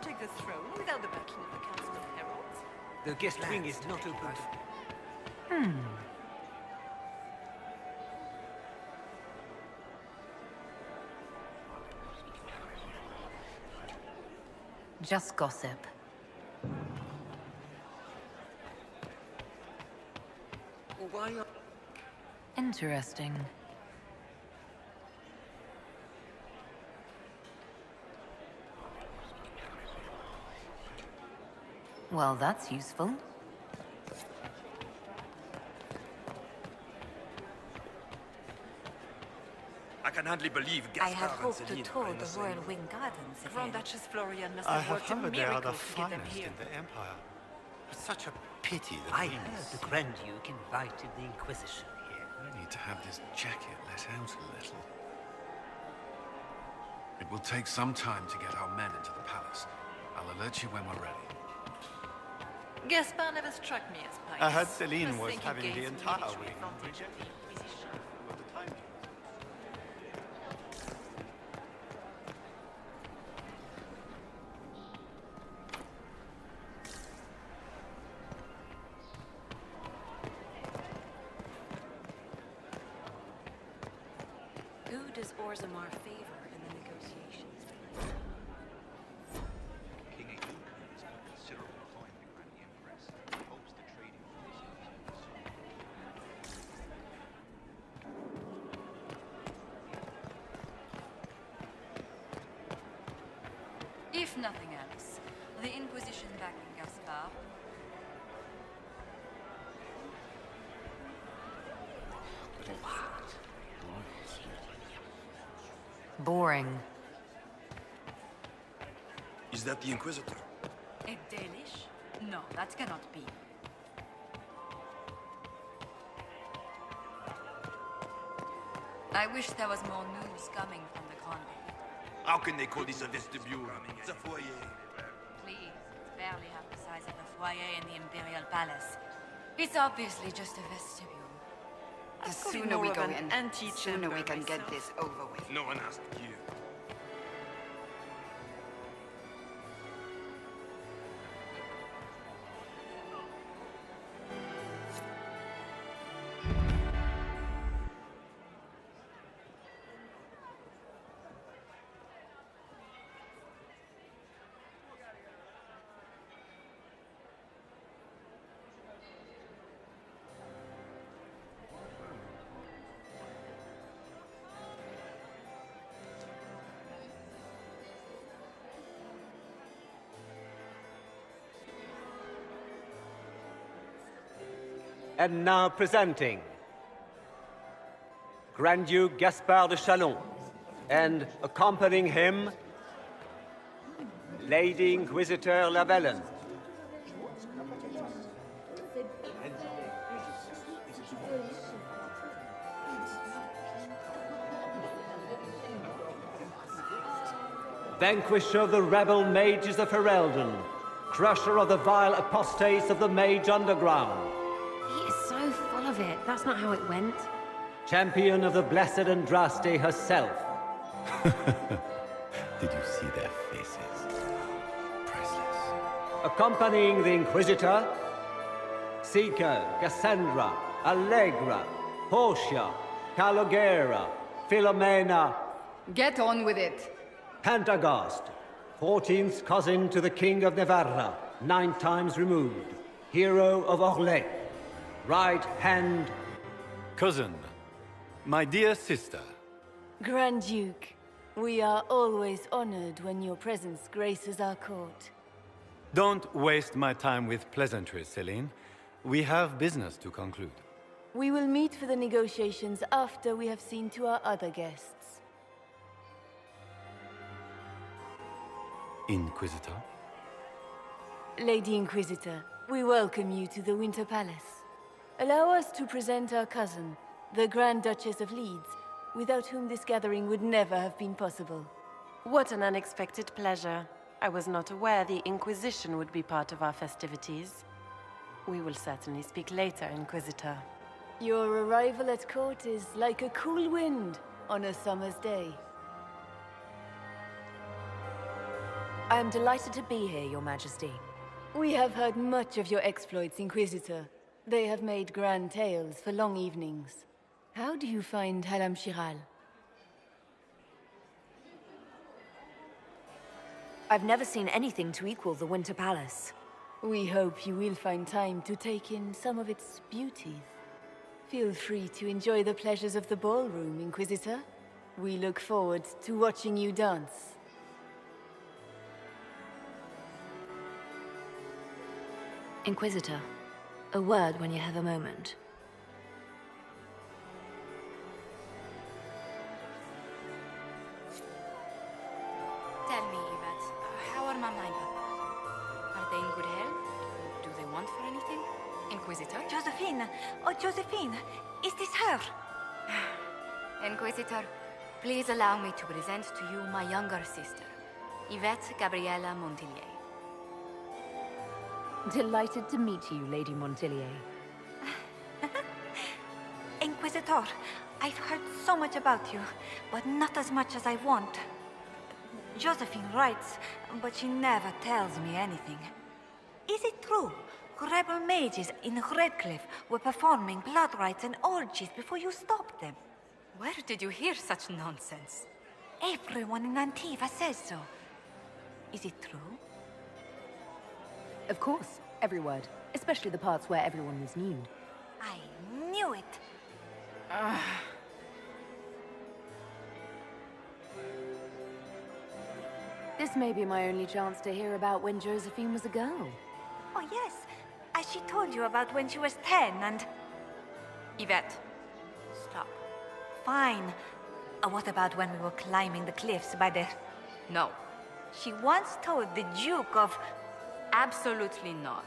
take the throne without the backing of the Council of Heralds? The guest wing is not open. Just gossip. Why are... Interesting. Well, that's useful. I can hardly believe I had Gaspard and hoped to Celine tour are in the same Royal room. Wing Gardens Grand again. Duchess Florian must I have have worked a heard they are miracle the to get them finest here. in the Empire. It's such a pity that I we heard the Grand Duke invited the Inquisition here. I need to have this jacket let out a little. It will take some time to get our men into the palace. I'll alert you when we're ready. Gaspard never struck me as pious. I heard Celine Must was think he having gains the entire military wing advantage of the rejected. Inquisition. At the time. Who does Orzammar favor in the negotiations? King Aegon has got considerable coin behind the Empress and hopes the trading relations. If nothing else, the Inquisition backing Gaspard. Boring. Is that the Inquisitor? A Danish? No, that cannot be. I wish there was more news coming from the convent. How can they call this a vestibule? It's a foyer. Please, it's barely half the size of the foyer in the Imperial Palace. It's obviously just a vestibule. The I'd call it sooner we more go of an in, the antechamber sooner we can get myself. this over with. No one asked you. And now presenting Grand Duke Gaspard de Chalon, and accompanying him, Lady Inquisitor Lavellen. Vanquisher of the rebel mages of Ferelden, crusher of the vile apostates of the Mage Underground, He is so full of it. That's not how it went. champion of the blessed Andraste herself. Did you see their faces? Priceless. Accompanying the Inquisitor, Seeker, Cassandra, Allegra, Portia, Calogera, Philomena, Get on with it. Pantagast, 14th cousin to the King of Navarra, 9 times removed, hero of Orlais, right hand. Cousin, my dear sister. Grand Duke, we are always honored when your presence graces our court. Don't waste my time with pleasantries, Celine. We have business to conclude. We will meet for the negotiations after we have seen to our other guests. Inquisitor? Lady Inquisitor, we welcome you to the Winter Palace. Allow us to present our cousin, the Grand Duchess of Leeds, without whom this gathering would never have been possible. What an unexpected pleasure. I was not aware the Inquisition would be part of our festivities. We will certainly speak later, Inquisitor. Your arrival at court is like a cool wind on a summer's day. I am delighted to be here, Your Majesty. We have heard much of your exploits, Inquisitor. They have made grand tales for long evenings. How do you find Halam Shiral? I've never seen anything to equal the Winter Palace. We hope you will find time to take in some of its beauties. Feel free to enjoy the pleasures of the ballroom, Inquisitor. We look forward to watching you dance. Inquisitor, a word when you have a moment. Tell me, Yvette, how are Mama and Papa? Are they in good health? Do they want for anything? Inquisitor? Josephine! Oh, Josephine! Is this her? Inquisitor, please allow me to present to you my younger sister, Yvette Gabriella Montillier. Delighted to meet you, Lady Montillier. Inquisitor, I've heard so much about you, but not as much as I want. Josephine writes, but she never tells me anything. Is it true? Rebel mages in Redcliffe were performing blood rites and orgies before you stopped them. Where did you hear such nonsense? Everyone in Antiva says so. Is it true? Of course, every word. Especially the parts where everyone was nude. I knew it. This may be my only chance to hear about when Josephine was a girl. Oh, yes. As she told you about when she was 10 and... Yvette, Stop. Fine. What about when we were climbing the cliffs by the... no. She once told the Duke of... Absolutely not.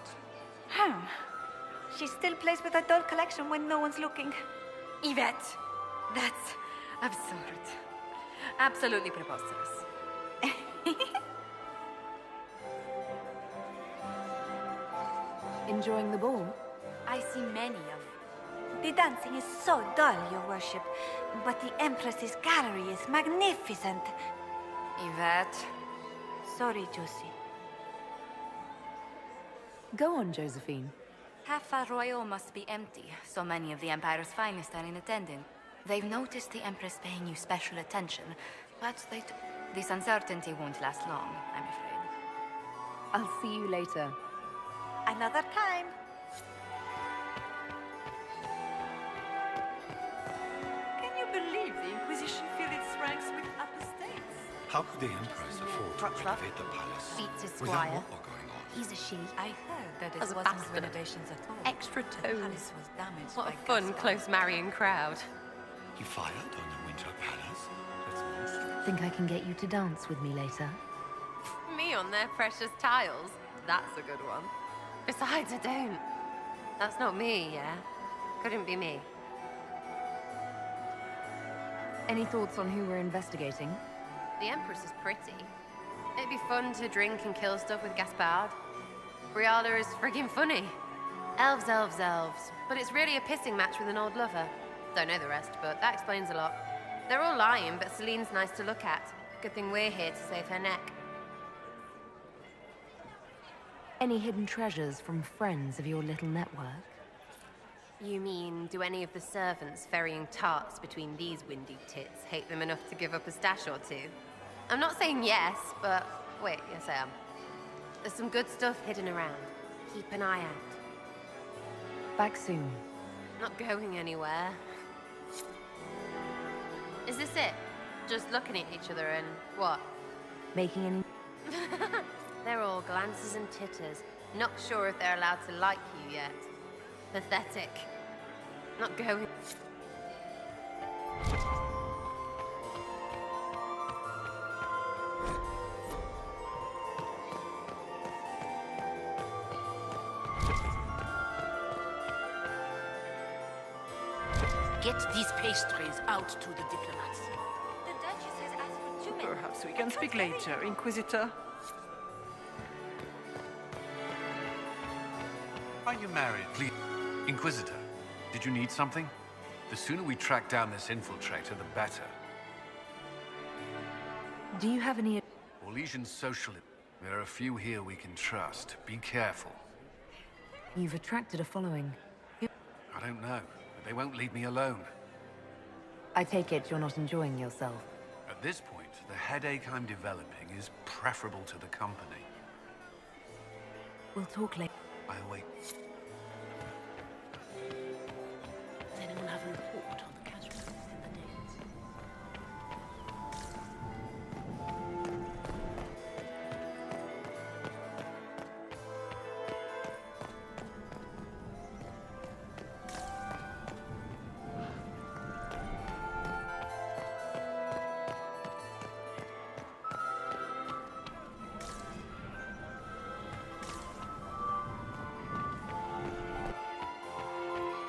She still plays with her doll collection when no one's looking. Yvette, that's absurd. Absolutely preposterous. Enjoying the ball? I see many of... The dancing is so dull, Your Worship. But the Empress's gallery is magnificent. Yvette. Sorry, Josie. Go on, Josephine. Half Royal must be empty. So many of the Empire's finest are in attendance. They've noticed the Empress paying you special attention, but this uncertainty won't last long, I'm afraid. I'll see you later. Another time. Can you believe the Inquisition filled its ranks with apostates? How could the Empress afford to renovate the palace Beats his without squire. war going on? He's a she. I heard that it As a wasn't bastard. renovations at all. Extra The toes. palace was damaged What by a fun, gas close marrying crowd. You fired on the Winter Palace? That's nonsense. Think I can get you to dance with me later? Me on their precious tiles. That's a good one. Besides, I don't. That's not me, yeah? Couldn't be me. Any thoughts on who we're investigating? The Empress is pretty. It'd be fun to drink and kill stuff with Gaspard. Briala is friggin' funny. Elves, elves, elves. But it's really a pissing match with an old lover. Don't know the rest, but that explains a lot. They're all lying, but Celine's nice to look at. Good thing we're here to save her neck. Any hidden treasures from friends of your little network? You mean, do any of the servants ferrying tarts between these windy tits hate them enough to give up a stash or two? I'm not saying yes, but wait, yes I am. There's some good stuff hidden around. Keep an eye out. Back soon. Not going anywhere. Is this it? Just looking at each other and what? Making any... They're all glances and titters. Not sure if they're allowed to like you yet. Pathetic. Not going... Get these pastries out to the diplomats. The Duchess has asked for 2 minutes. Perhaps we can speak later, Inquisitor. Are you married, please? Inquisitor, did you need something? The sooner we track down this infiltrator, the better. Do you have any... Orlesian social... There are a few here we can trust. Be careful. You've attracted a following. I don't know, but they won't leave me alone. I take it you're not enjoying yourself. At this point, the headache I'm developing is preferable to the company. We'll talk later. I await. Does anyone have a report on the casualties in the Danes?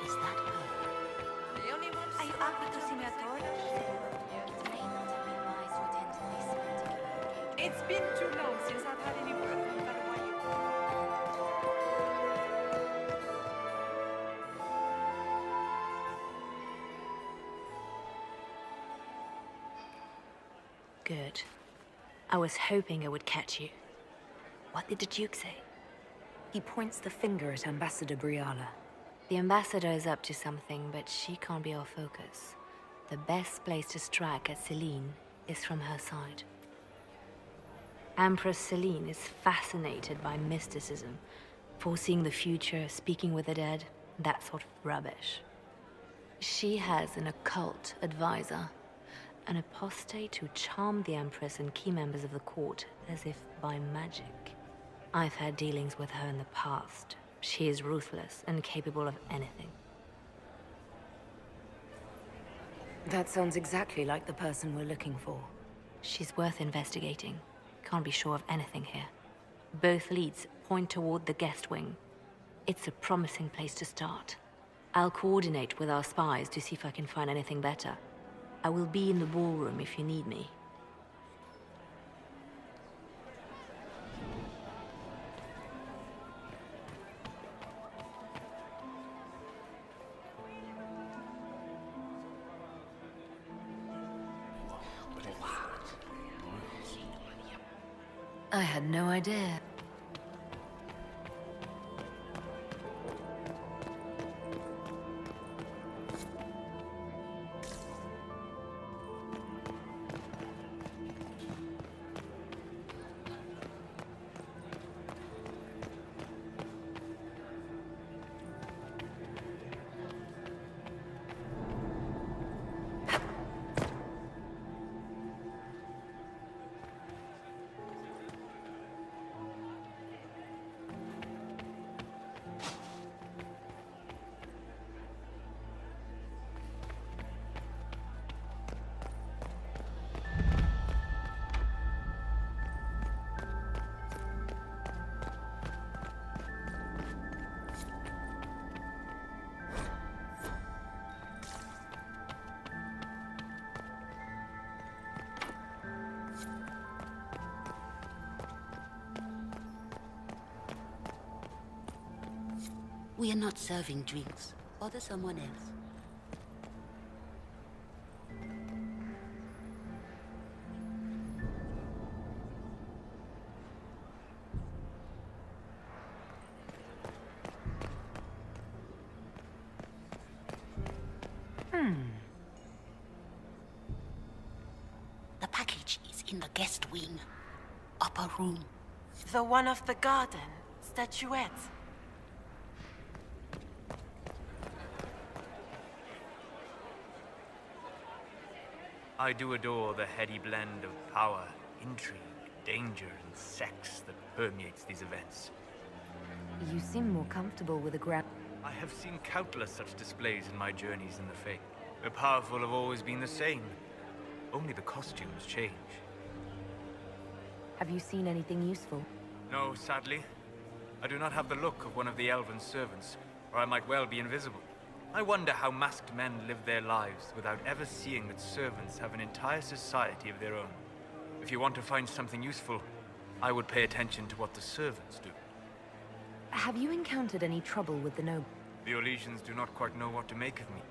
Is that her? Are you happy to see me at all? It may not have been wise to attend this particular engagement. It's been too long since I've had any word from Paraguay. Good. I was hoping I would catch you. What did the Duke say? He points the finger at Ambassador Briala. The ambassador is up to something, but she can't be our focus. The best place to strike at Celine is from her side. Empress Celine is fascinated by mysticism, foreseeing the future, speaking with the dead, that sort of rubbish. She has an occult advisor, an apostate who charmed the Empress and key members of the court as if by magic. I've had dealings with her in the past. She is ruthless and capable of anything. That sounds exactly like the person we're looking for. She's worth investigating. Can't be sure of anything here. Both leads point toward the guest wing. It's a promising place to start. I'll coordinate with our spies to see if I can find anything better. I will be in the ballroom if you need me. I had no idea. We are not serving drinks. Bother someone else. The package is in the guest wing. Upper room. The one of the garden. Statuette. I do adore the heady blend of power, intrigue, danger, and sex that permeates these events. You seem more comfortable with the ground. I have seen countless such displays in my journeys in the Faith. The powerful have always been the same. Only the costumes change. Have you seen anything useful? No, sadly. I do not have the look of one of the elven servants, or I might well be invisible. I wonder how masked men live their lives without ever seeing that servants have an entire society of their own. If you want to find something useful, I would pay attention to what the servants do. Have you encountered any trouble with the noble? The Orlesians do not quite know what to make of me.